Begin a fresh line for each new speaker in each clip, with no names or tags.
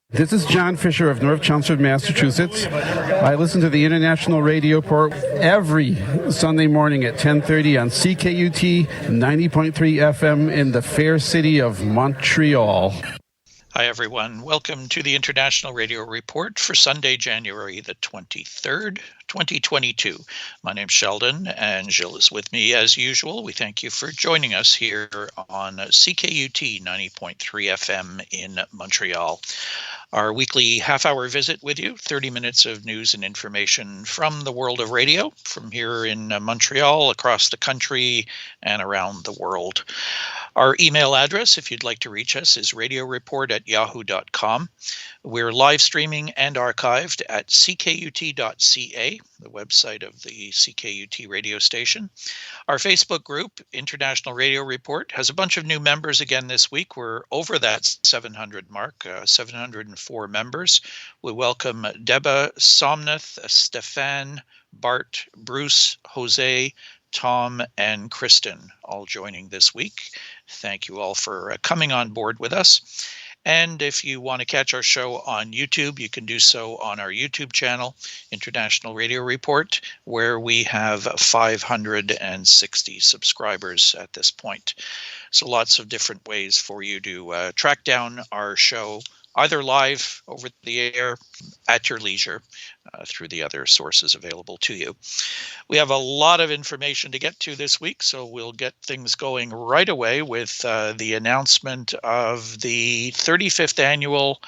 This is John Fisher of North Chelmsford, Massachusetts. I listen to the International Radio Report every Sunday morning at 10:30 on CKUT 90.3 FM in the fair city of Montreal.
Hi, everyone. Welcome to the International Radio Report for Sunday, January the 23rd, 2022. My name's Sheldon, and Gilles is with me as usual. We thank you for joining us here on CKUT 90.3 FM in Montreal. Our weekly half-hour visit with you, 30 minutes of news and information from the world of radio, from here in Montreal, across the country, and around the world. Our email address, if you'd like to reach us, is radioreport@yahoo.com. We're live streaming and archived at ckut.ca, the website of the CKUT radio station. Our Facebook group, International Radio Report, has a bunch of new members again this week. We're over that 700 mark, 704 members. We welcome Deba, Somnath, Stefan, Bart, Bruce, Jose, Tom, and Kristen, all joining this week. Thank you all for coming on board with us. And if you want to catch our show on YouTube, you can do so on our YouTube channel, International Radio Report, where we have 560 subscribers at this point. So lots of different ways for you to track down our show, either live over the air, at your leisure, through the other sources available to you. We have a lot of information to get to this week, so we'll get things going right away with the announcement of the 35th annual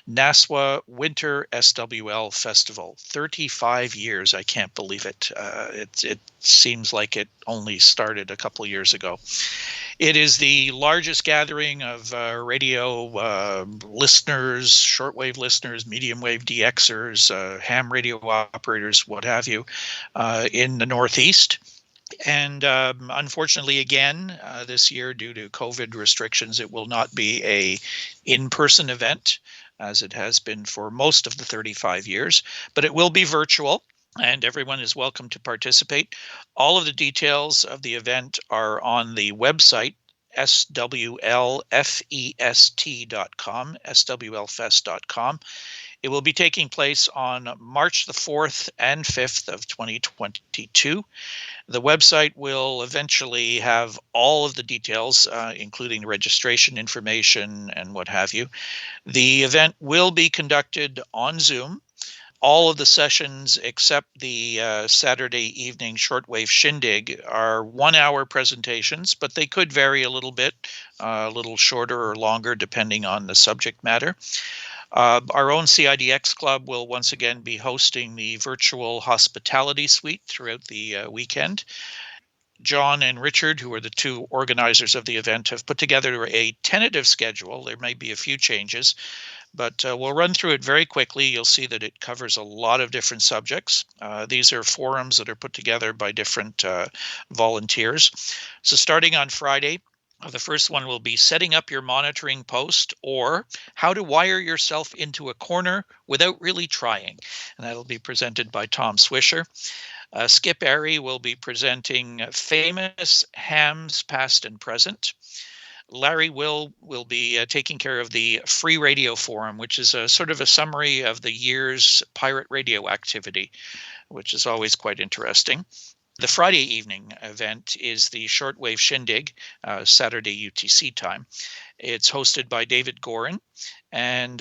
NASWA Winter SWL Festival. 35 years, I can't believe it. It seems like it only started a couple of years ago. It is the largest gathering of radio listeners, shortwave listeners, medium wave DXers, ham radio operators, what have you, in the Northeast. And unfortunately, again, this year, due to COVID restrictions, it will not be a in-person event, as it has been for most of the 35 years, but it will be virtual. And everyone is welcome to participate. All of the details of the event are on the website, swlfest.com, swlfest.com. It will be taking place on March the 4th and 5th of 2022. The website will eventually have all of the details, including registration information and what have you. The event will be conducted on Zoom. All of the sessions except the Saturday evening shortwave shindig are 1-hour presentations, but they could vary a little bit, a little shorter or longer, depending on the subject matter. Our own CIDX Club will once again be hosting the virtual hospitality suite throughout the weekend. John and Richard, who are the two organizers of the event, have put together a tentative schedule. There may be a few changes, but we'll run through it very quickly. You'll see that it covers a lot of different subjects. These are forums that are put together by different volunteers. So starting on Friday, the first one will be setting up your monitoring post, or how to wire yourself into a corner without really trying. And that'll be presented by Tom Swisher. Skip Airy will be presenting famous hams past and present. Larry will be taking care of the Free Radio Forum, which is a sort of a summary of the year's pirate radio activity, which is always quite interesting. The Friday evening event is the Shortwave Shindig, Saturday UTC time. It's hosted by David Gorin, and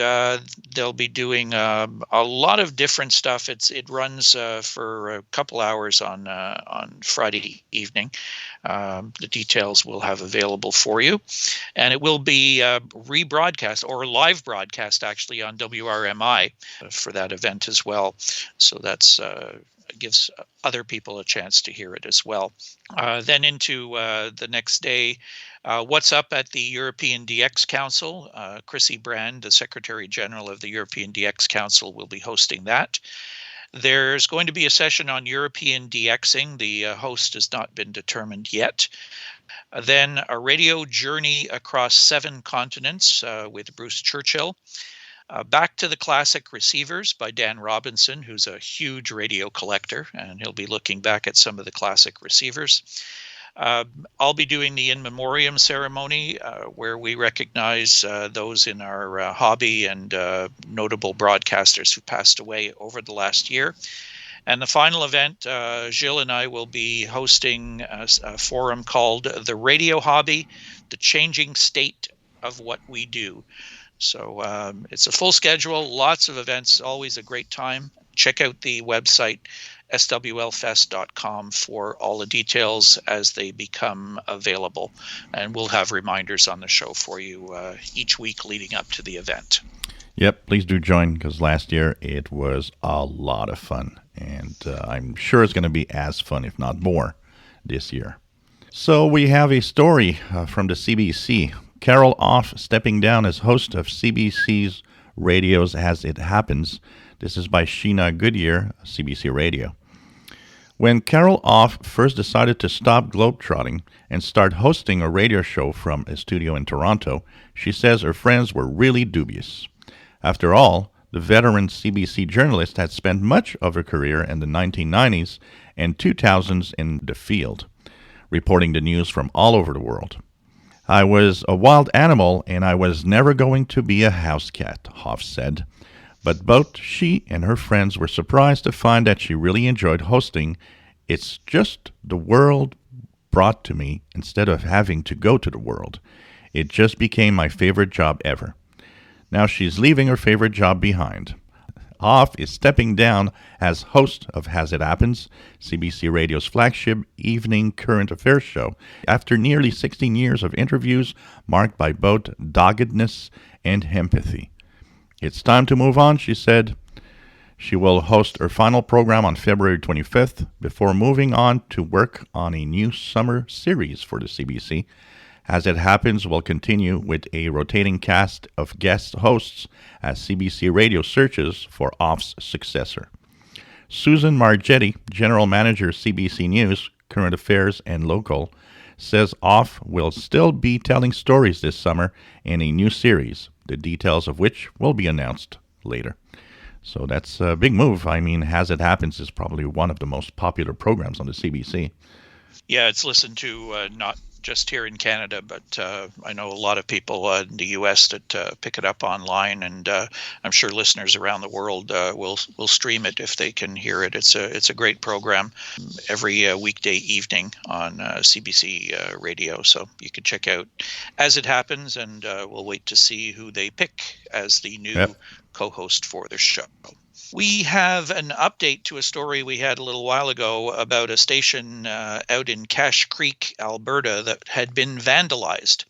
they'll be doing a lot of different stuff. It runs for a couple hours on Friday evening. The details we'll have available for you, and it will be rebroadcast or live broadcast actually on WRMI for that event as well. So that's gives other people a chance to hear it as well. Then into the next day, what's up at the European DX Council? Chrissy Brand, the Secretary General of the European DX Council, will be hosting that. There's going to be a session on European DXing. The host has not been determined yet. Then a radio journey across 7 continents with Bruce Churchill. Back to the Classic Receivers by Dan Robinson, who's a huge radio collector, and he'll be looking back at some of the classic receivers. I'll be doing the in memoriam ceremony where we recognize those in our hobby and notable broadcasters who passed away over the last year. And the final event, Gilles and I will be hosting a forum called The Radio Hobby, the Changing State of What We Do. So it's a full schedule, lots of events, always a great time. Check out the website, swlfest.com, for all the details as they become available. And we'll have reminders on the show for you each week leading up to the event.
Yep, please do join, because last year it was a lot of fun. And I'm sure it's going to be as fun, if not more, this year. So we have a story from the CBC. Carol Off stepping down as host of CBC's Radio's As It Happens. This is by Sheena Goodyear, CBC Radio. When Carol Off first decided to stop globetrotting and start hosting a radio show from a studio in Toronto, she says her friends were really dubious. After all, the veteran CBC journalist had spent much of her career in the 1990s and 2000s in the field, reporting the news from all over the world. I was a wild animal and I was never going to be a house cat, Hoff said. But both she and her friends were surprised to find that she really enjoyed hosting. It's just the world brought to me instead of having to go to the world. It just became my favorite job ever. Now she's leaving her favorite job behind. Hoff is stepping down as host of As It Happens, CBC Radio's flagship evening current affairs show, after nearly 16 years of interviews marked by both doggedness and empathy. It's time to move on, she said. She will host her final program on February 25th before moving on to work on a new summer series for the CBC. As It Happens will continue with a rotating cast of guest hosts as CBC Radio searches for Off's successor. Susan Margetti, General Manager, CBC News, Current Affairs and Local, says Off will still be telling stories this summer in a new series, the details of which will be announced later. So that's a big move. I mean, As It Happens is probably one of the most popular programs on the CBC.
Yeah, it's listened to not just here in Canada, but I know a lot of people in the U.S. that pick it up online, and I'm sure listeners around the world will stream it if they can hear it. It's a great program every weekday evening on CBC Radio, so you can check out As It Happens, and we'll wait to see who they pick as the new co-host for the show. We have an update to a story we had a little while ago about a station out in Cache Creek, Alberta, that had been vandalized.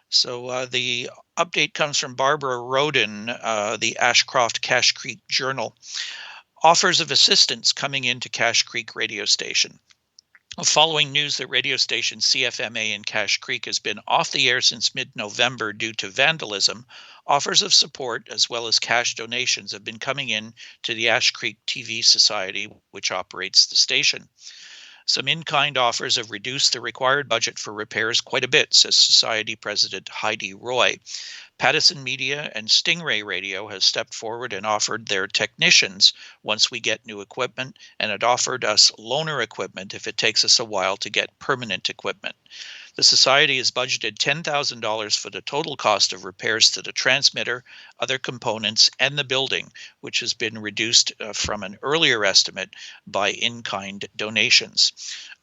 So the update comes from Barbara Roden, the Ashcroft Cache Creek Journal. Offers of assistance coming into Cache Creek radio station. Following news that radio station CFMA in Cache Creek has been off the air since mid-November due to vandalism, offers of support as well as cash donations have been coming in to the Ash Creek TV Society, which operates the station. Some in-kind offers have reduced the required budget for repairs quite a bit, says Society President Heidi Roy. Pattison Media and Stingray Radio has stepped forward and offered their technicians once we get new equipment, and had offered us loaner equipment if it takes us a while to get permanent equipment. The Society has budgeted $10,000 for the total cost of repairs to the transmitter, other components, and the building, which has been reduced from an earlier estimate by in-kind donations.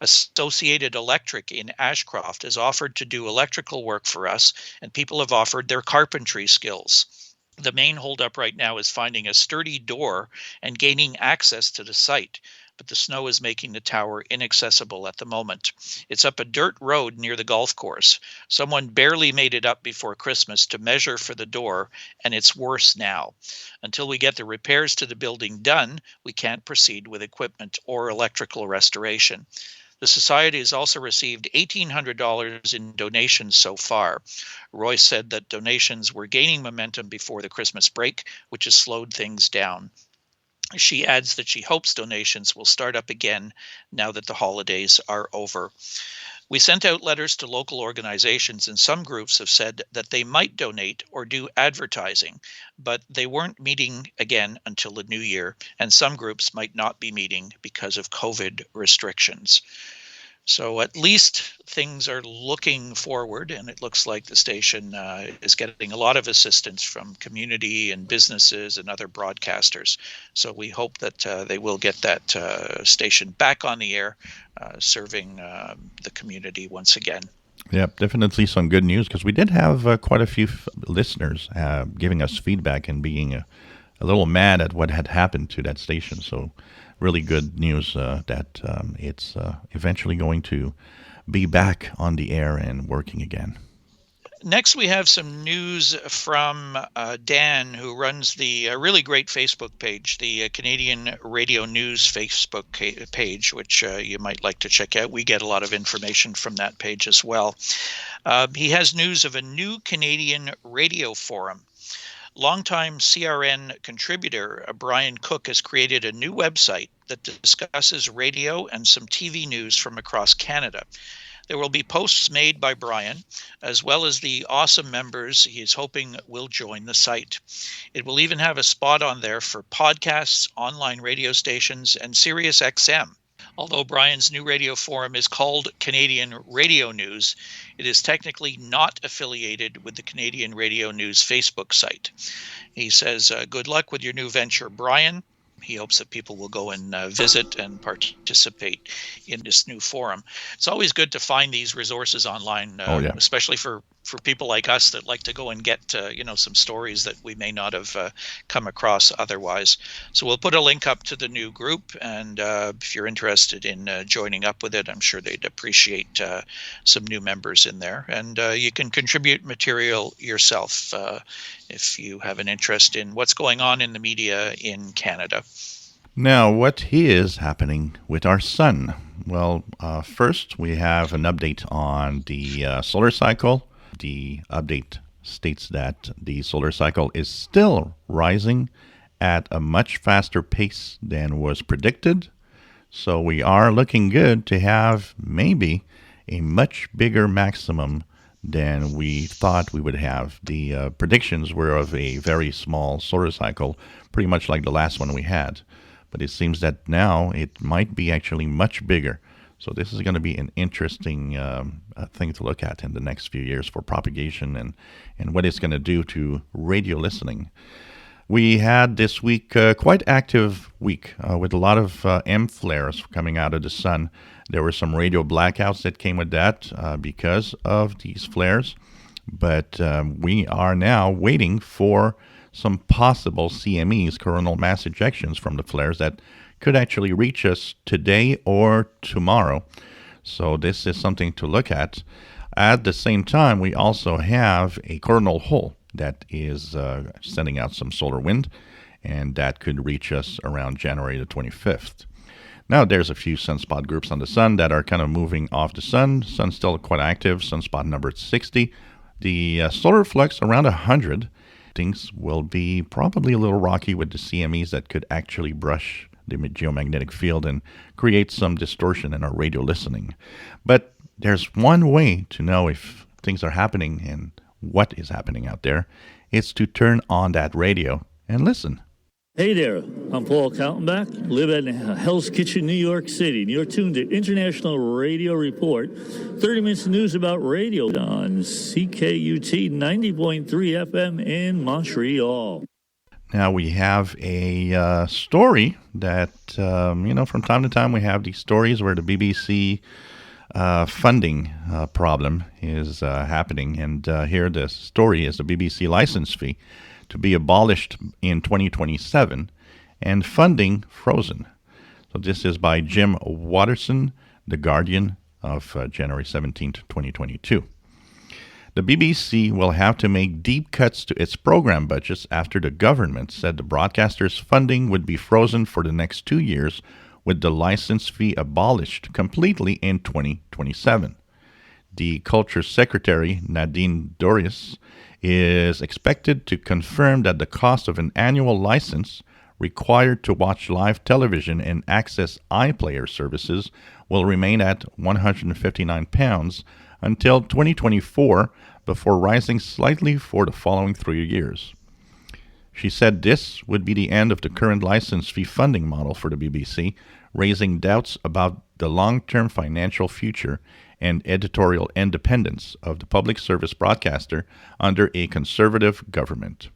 Associated Electric in Ashcroft has offered to do electrical work for us, and people have offered their carpentry skills. The main holdup right now is finding a sturdy door and gaining access to the site, but the snow is making the tower inaccessible at the moment. It's up a dirt road near the golf course. Someone barely made it up before Christmas to measure for the door, and it's worse now. Until we get the repairs to the building done, we can't proceed with equipment or electrical restoration. The Society has also received $1,800 in donations so far. Roy said that donations were gaining momentum before the Christmas break, which has slowed things down. She adds that she hopes donations will start up again now that the holidays are over. We sent out letters to local organizations, and some groups have said that they might donate or do advertising, but they weren't meeting again until the new year, and some groups might not be meeting because of COVID restrictions. So at least things are looking forward, and it looks like the station is getting a lot of assistance from community and businesses and other broadcasters. So we hope that they will get that station back on the air, serving the community once again.
Yep, definitely some good news, because we did have quite a few listeners giving us feedback and being a little mad at what had happened to that station. So really good news that it's eventually going to be back on the air and working again.
Next, we have some news from Dan, who runs the really great Facebook page, the Canadian Radio News Facebook page, which you might like to check out. We get a lot of information from that page as well. He has news of a new Canadian radio forum. Longtime CRN contributor Brian Cook has created a new website that discusses radio and some TV news from across Canada. There will be posts made by Brian, as well as the awesome members he is hoping will join the site. It will even have a spot on there for podcasts, online radio stations, and Sirius XM. Although Brian's new radio forum is called Canadian Radio News, it is technically not affiliated with the Canadian Radio News Facebook site. He says, good luck with your new venture, Brian. He hopes that people will go and visit and participate in this new forum. It's always good to find these resources online, especially for people like us that like to go and get some stories that we may not have come across otherwise. So we'll put a link up to the new group, and if you're interested in joining up with it, I'm sure they'd appreciate some new members in there. And you can contribute material yourself if you have an interest in what's going on in the media in Canada.
Now, what is happening with our sun? Well, first we have an update on the solar cycle. The update states that the solar cycle is still rising at a much faster pace than was predicted. So we are looking good to have maybe a much bigger maximum than we thought we would have. The predictions were of a very small solar cycle, pretty much like the last one we had. But it seems that now it might be actually much bigger. So this is going to be an interesting thing to look at in the next few years for propagation and what it's going to do to radio listening. We had this week quite active week with a lot of M flares coming out of the sun. There were some radio blackouts that came with that because of these flares. But we are now waiting for some possible CMEs, coronal mass ejections, from the flares that could actually reach us today or tomorrow. So this is something to look at. At the same time, we also have a coronal hole that is sending out some solar wind, and that could reach us around January the 25th. Now, there's a few sunspot groups on the sun that are kind of moving off the sun. Sun's still quite active. Sunspot number 60. The solar flux around 100. Things will be probably a little rocky with the CMEs that could actually brush the geomagnetic field and create some distortion in our radio listening. But there's one way to know if things are happening and what is happening out there. It's to turn on that radio and listen.
Hey there, I'm Paul Kaltenbach, live in Hell's Kitchen, New York City, and you're tuned to International Radio Report, 30 minutes of news about radio on CKUT 90.3 FM in Montreal.
Now we have a story that, from time to time we have these stories where the BBC funding problem is happening. And here the story is the BBC license fee to be abolished in 2027 and funding frozen. So this is by Jim Watterson, The Guardian, of January 17th, 2022. The BBC will have to make deep cuts to its program budgets after the government said the broadcaster's funding would be frozen for the next 2 years, with the license fee abolished completely in 2027. The Culture Secretary, Nadine Dorries, is expected to confirm that the cost of an annual license required to watch live television and access iPlayer services will remain at £159 until 2024, before rising slightly for the following 3 years. She said this would be the end of the current license fee funding model for the BBC, raising doubts about the long-term financial future and editorial independence of the public service broadcaster under a conservative government.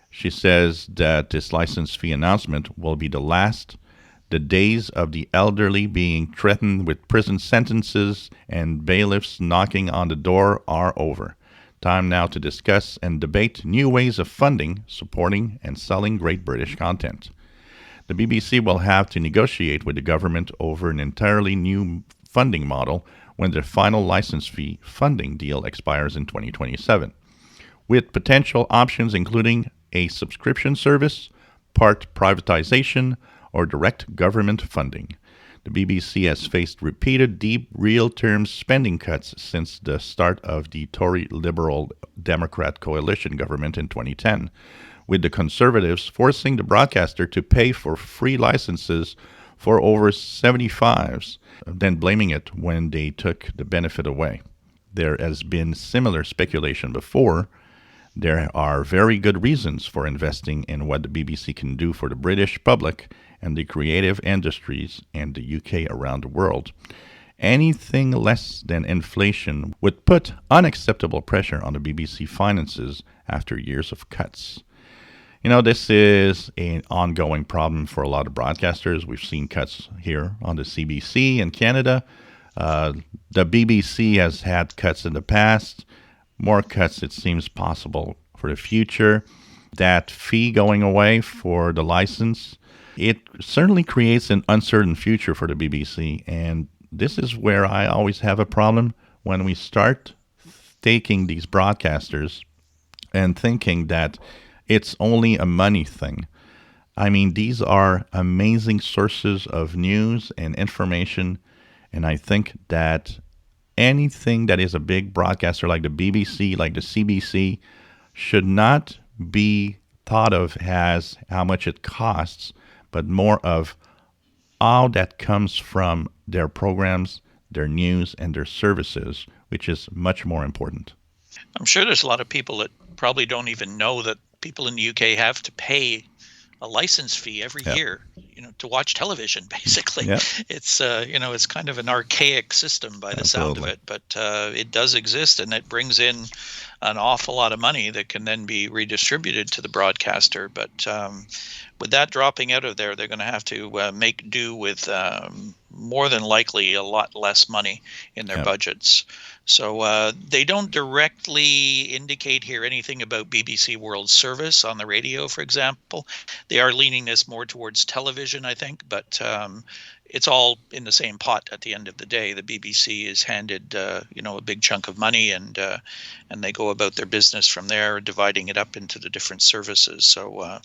She says that this license fee announcement will be the last. The days of the elderly being threatened with prison sentences and bailiffs knocking on the door are over. Time now to discuss and debate new ways of funding, supporting, and selling great British content. The BBC will have to negotiate with the government over an entirely new funding model when the final license fee funding deal expires in 2027, with potential options including a subscription service, part privatization, or direct government funding. The BBC has faced repeated deep real-term spending cuts since the start of the Tory Liberal Democrat coalition government in 2010, with the Conservatives forcing the broadcaster to pay for free licenses for over 75s, then blaming it when they took the benefit away. There has been similar speculation before. There are very good reasons for investing in what the BBC can do for the British public and the creative industries and the UK around the world. Anything less than inflation would put unacceptable pressure on the BBC finances after years of cuts. You know, this is an ongoing problem for a lot of broadcasters. We've seen cuts here on the CBC in Canada. The BBC has had cuts in the past. More cuts, it seems possible for the future. That fee going away for the license, it certainly creates an uncertain future for the BBC. And this is where I always have a problem when we start taking these broadcasters and thinking that it's only a money thing. I mean, these are amazing sources of news and information. And I think that anything that is a big broadcaster like the BBC, like the CBC, should not be thought of as how much it costs, but more of how that comes from their programs, their news, and their services, which is much more important.
I'm sure there's a lot of people that probably don't even know that people in the UK have to pay a license fee every year, to watch television, basically. Yep. It's, it's kind of an archaic system by the sound of it, but it does exist, and it brings in an awful lot of money that can then be redistributed to the broadcaster. But with that dropping out of there, they're going to have to make do with more than likely a lot less money in their budgets. So they don't directly indicate here anything about BBC World Service on the radio, for example. They are leaning this more towards television, I think, but it's all in the same pot at the end of the day. The BBC is handed, a big chunk of money, and they go about their business from there, dividing it up into the different services. So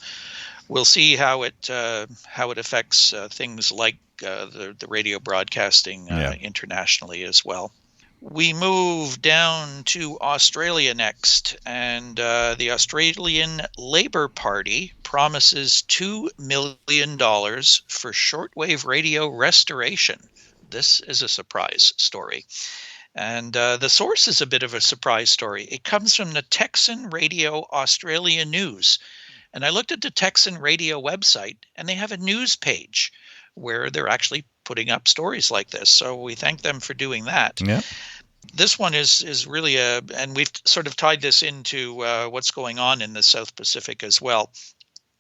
we'll see how it affects things like the radio broadcasting internationally as well. We move down to Australia next, and the Australian Labor Party promises $2 million for shortwave radio restoration. This is a surprise story. And the source is a bit of a surprise story. It comes from the Texan Radio Australia News. And I looked at the Texan Radio website, and they have a news page where they're actually putting up stories like this. So we thank them for doing that. Yeah. This one is really and we've sort of tied this into what's going on in the South Pacific as well,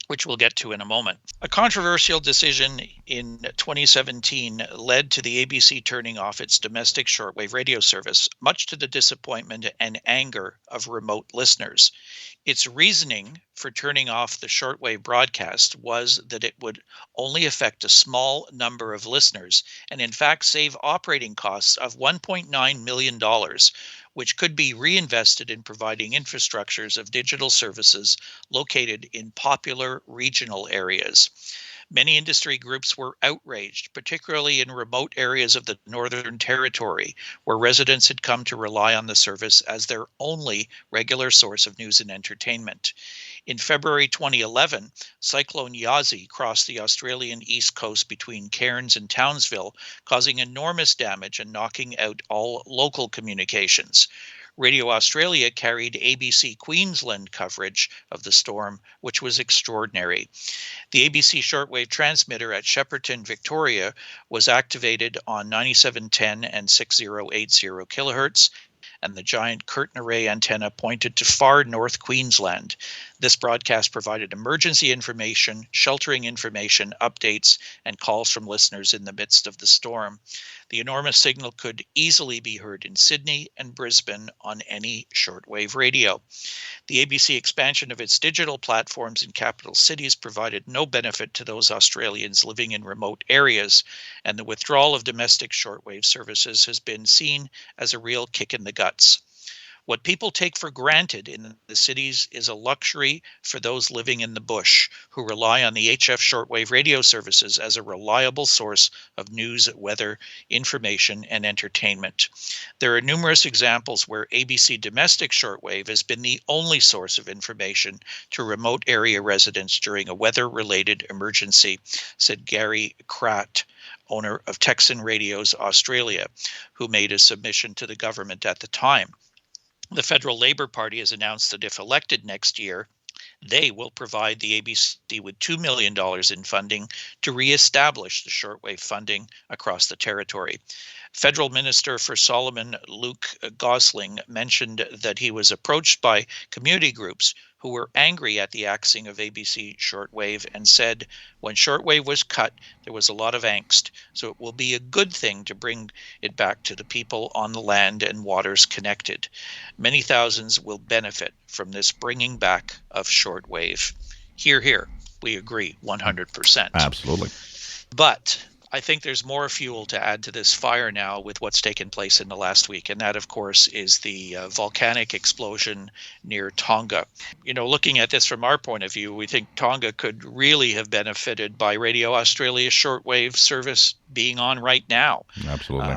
which we'll get to in a moment. A controversial decision in 2017 led to the ABC turning off its domestic shortwave radio service, much to the disappointment and anger of remote listeners. Its reasoning for turning off the shortwave broadcast was that it would only affect a small number of listeners and in fact save operating costs of $1.9 million, which could be reinvested in providing infrastructures of digital services located in popular regional areas. Many industry groups were outraged, particularly in remote areas of the Northern Territory, where residents had come to rely on the service as their only regular source of news and entertainment. In February 2011, Cyclone Yasi crossed the Australian east coast between Cairns and Townsville, causing enormous damage and knocking out all local communications. Radio Australia carried ABC Queensland coverage of the storm, which was extraordinary. The ABC shortwave transmitter at Shepparton, Victoria, was activated on 9710 and 6080 kilohertz, and the giant curtain array antenna pointed to far north Queensland. This broadcast provided emergency information, sheltering information, updates, and calls from listeners in the midst of the storm. The enormous signal could easily be heard in Sydney and Brisbane on any shortwave radio. The ABC expansion of its digital platforms in capital cities provided no benefit to those Australians living in remote areas, and the withdrawal of domestic shortwave services has been seen as a real kick in the guts. What people take for granted in the cities is a luxury for those living in the bush, who rely on the HF shortwave radio services as a reliable source of news, weather, information, and entertainment. There are numerous examples where ABC domestic shortwave has been the only source of information to remote area residents during a weather-related emergency, said Gary Kratt, owner of Texan Radios Australia, who made a submission to the government at the time. The Federal Labor Party has announced that if elected next year, they will provide the ABC with $2 million in funding to reestablish the shortwave funding across the territory. Federal Minister for Solomon Luke Gosling mentioned that he was approached by community groups who were angry at the axing of ABC shortwave and said when shortwave was cut, there was a lot of angst. So it will be a good thing to bring it back to the people on the land and waters connected. Many thousands will benefit from this bringing back of shortwave. Hear, hear. We agree 100%.
Absolutely.
But I think there's more fuel to add to this fire now with what's taken place in the last week. And that, of course, is the volcanic explosion near Tonga. You know, looking at this from our point of view, we think Tonga could really have benefited by Radio Australia's shortwave service being on right now.
Absolutely.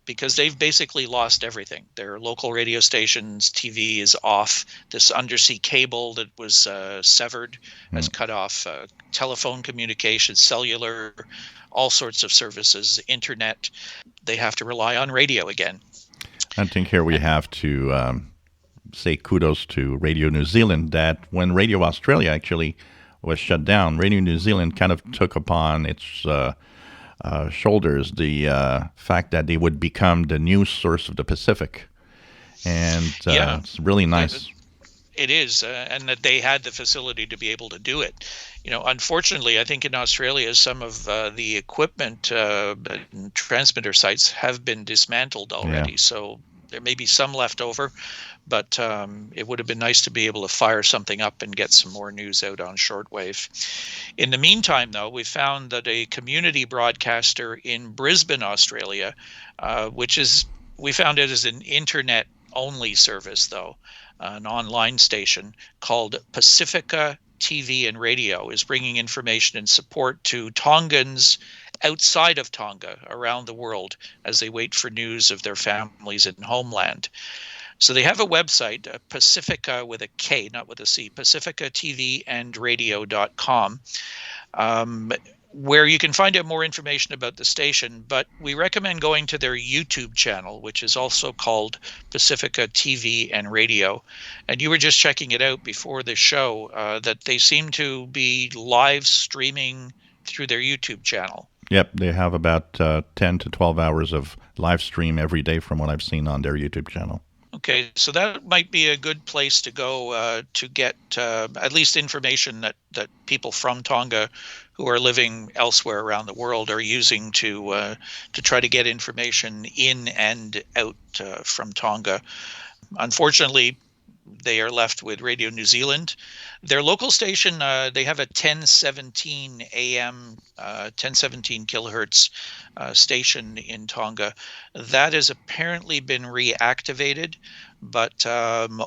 Because they've basically lost everything. Their local radio stations, TV is off. This undersea cable that was severed has cut off telephone communication, cellular, all sorts of services, internet. They have to rely on radio again.
I think here we have to say kudos to Radio New Zealand that when Radio Australia actually was shut down, Radio New Zealand kind of took upon its shoulders the fact that they would become the news source of the Pacific. And it's really nice.
It is, and that they had the facility to be able to do it. You know, unfortunately, I think in Australia, some of the equipment and transmitter sites have been dismantled already. Yeah. So there may be some left over, but it would have been nice to be able to fire something up and get some more news out on shortwave. In the meantime, though, we found that a community broadcaster in Brisbane, Australia, we found it as an internet-only service, though, an online station called Pacifica TV and Radio, is bringing information and support to Tongans outside of Tonga around the world as they wait for news of their families in homeland. So they have a website, Pacifica with a K, not with a C, pacificatvandradio.com, where you can find out more information about the station, but we recommend going to their YouTube channel, which is also called Pacifica TV and Radio. And you were just checking it out before the show, that they seem to be live streaming through their YouTube channel.
Yep, they have about 10 to 12 hours of live stream every day from what I've seen on their YouTube channel.
Okay, so that might be a good place to go to get at least information that people from Tonga who are living elsewhere around the world are using to try to get information in and out from Tonga. Unfortunately, they are left with Radio New Zealand. Their local station, they have a 1017 AM, 1017 kilohertz station in Tonga. That has apparently been reactivated, but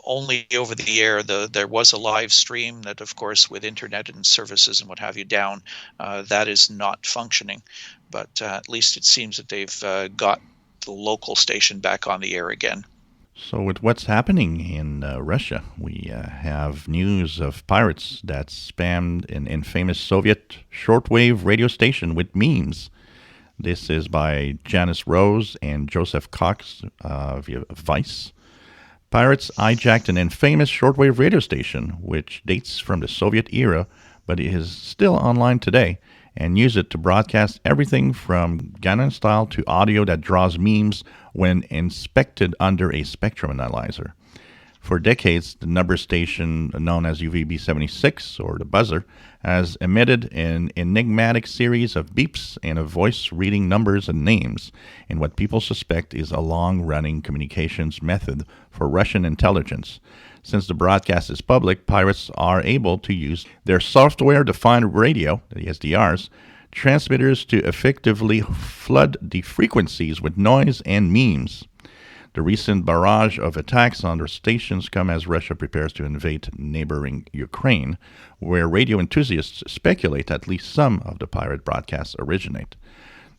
only over the air. There was a live stream that, of course, with internet and services and what have you down, that is not functioning. But at least it seems that they've got the local station back on the air again.
So with what's happening in Russia, we have news of pirates that spammed an infamous Soviet shortwave radio station with memes. This is by Janice Rose and Joseph Cox via Vice. Pirates hijacked an infamous shortwave radio station, which dates from the Soviet era, but is still online today, and use it to broadcast everything from Gannon style to audio that draws memes when inspected under a spectrum analyzer. For decades, the number station known as UVB-76, or the buzzer, has emitted an enigmatic series of beeps and a voice reading numbers and names in what people suspect is a long-running communications method for Russian intelligence. Since the broadcast is public, pirates are able to use their software-defined radio, the SDRs, transmitters to effectively flood the frequencies with noise and memes. The recent barrage of attacks on their stations come as Russia prepares to invade neighboring Ukraine, where radio enthusiasts speculate at least some of the pirate broadcasts originate.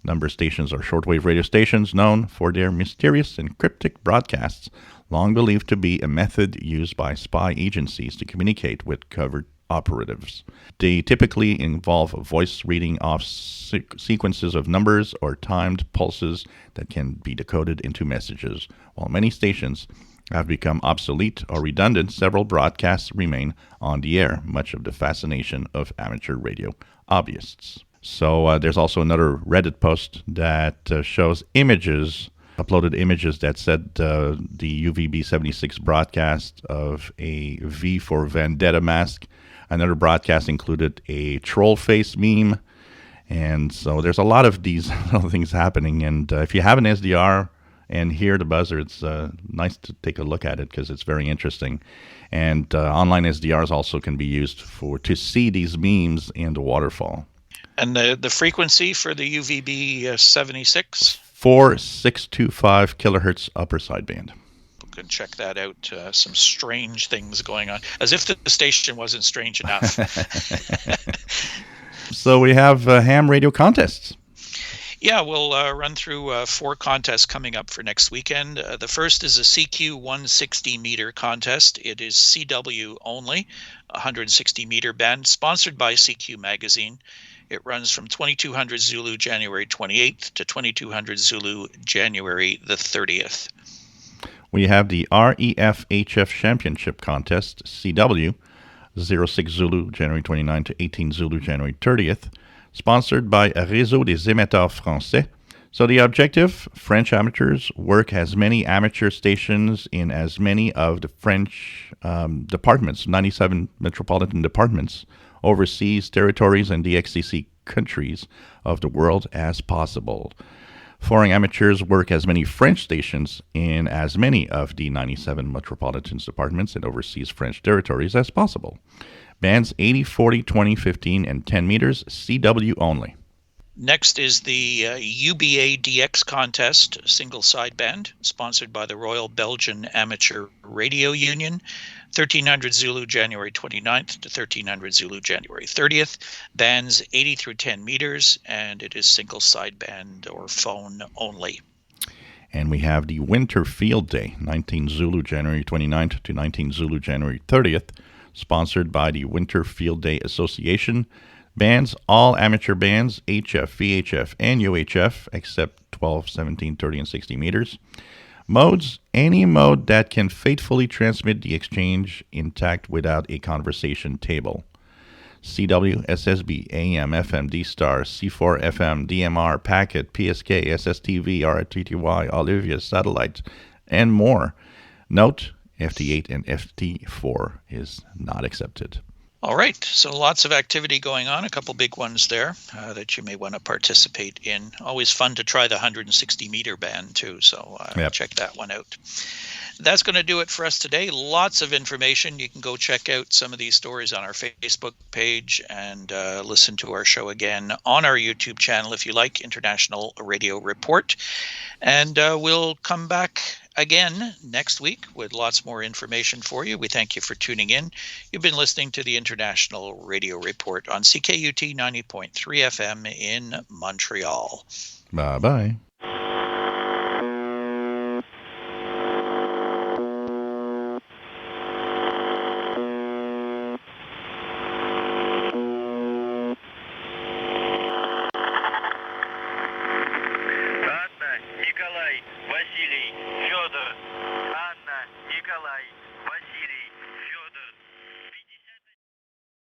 Number stations are shortwave radio stations known for their mysterious and cryptic broadcasts, long believed to be a method used by spy agencies to communicate with covert operatives. They typically involve voice reading off sequences of numbers or timed pulses that can be decoded into messages. While many stations have become obsolete or redundant, several broadcasts remain on the air, much of the fascination of amateur radio hobbyists. So there's also another Reddit post that shows uploaded images that said the UVB-76 broadcast of a V for Vendetta mask. Another broadcast included a troll face meme. And so there's a lot of these little things happening. And if you have an SDR and hear the buzzer, it's nice to take a look at it because it's very interesting. And online SDRs also can be used to see these memes in the waterfall.
And the frequency for the UVB-76?
4625 kilohertz upper sideband.
You can check that out. Some strange things going on, as if the station wasn't strange enough.
So we have ham radio contests.
Yeah, we'll run through 4 contests coming up for next weekend. The first is a CQ 160 meter contest. It is CW only, 160 meter band, sponsored by CQ Magazine. It runs from 2200 Zulu January 28th to 2200 Zulu January the 30th.
We have the REF HF Championship Contest, CW, 06 Zulu January 29 to 18 Zulu January 30th, sponsored by Réseau des Émetteurs Français. So the objective, French amateurs work as many amateur stations in as many of the French departments, 97 metropolitan departments, overseas territories, and the XCC countries of the world as possible. Foreign amateurs work as many French stations in as many of the 97 metropolitan departments and overseas French territories as possible. Bands 80, 40, 20, 15, and 10 meters, CW only.
Next is the UBA DX contest, single sideband, sponsored by the Royal Belgian Amateur Radio Union, 1300 Zulu January 29th to 1300 Zulu January 30th, bands 80 through 10 meters, and it is single sideband or phone only.
And we have the Winter Field Day, 19 Zulu January 29th to 19 Zulu January 30th, sponsored by the Winter Field Day Association. Bands, all amateur bands, HF, VHF, and UHF, except 12, 17, 30, and 60 meters. Modes, any mode that can faithfully transmit the exchange intact without a conversation table. CW, SSB, AM, FM, D-Star, C4, FM, DMR, Packet, PSK, SSTV, RTTY, Olivia, Satellite, and more. Note, FT8 and FT4 is not accepted.
All right, so lots of activity going on, a couple big ones there that you may want to participate in. Always fun to try the 160 meter band too, so check that one out. That's going to do it for us today. Lots of information. You can go check out some of these stories on our Facebook page and listen to our show again on our YouTube channel if you like, International Radio Report. And we'll come back again next week with lots more information for you. We thank you for tuning in. You've been listening to the International Radio Report on CKUT 90.3 FM in Montreal.
Bye-bye.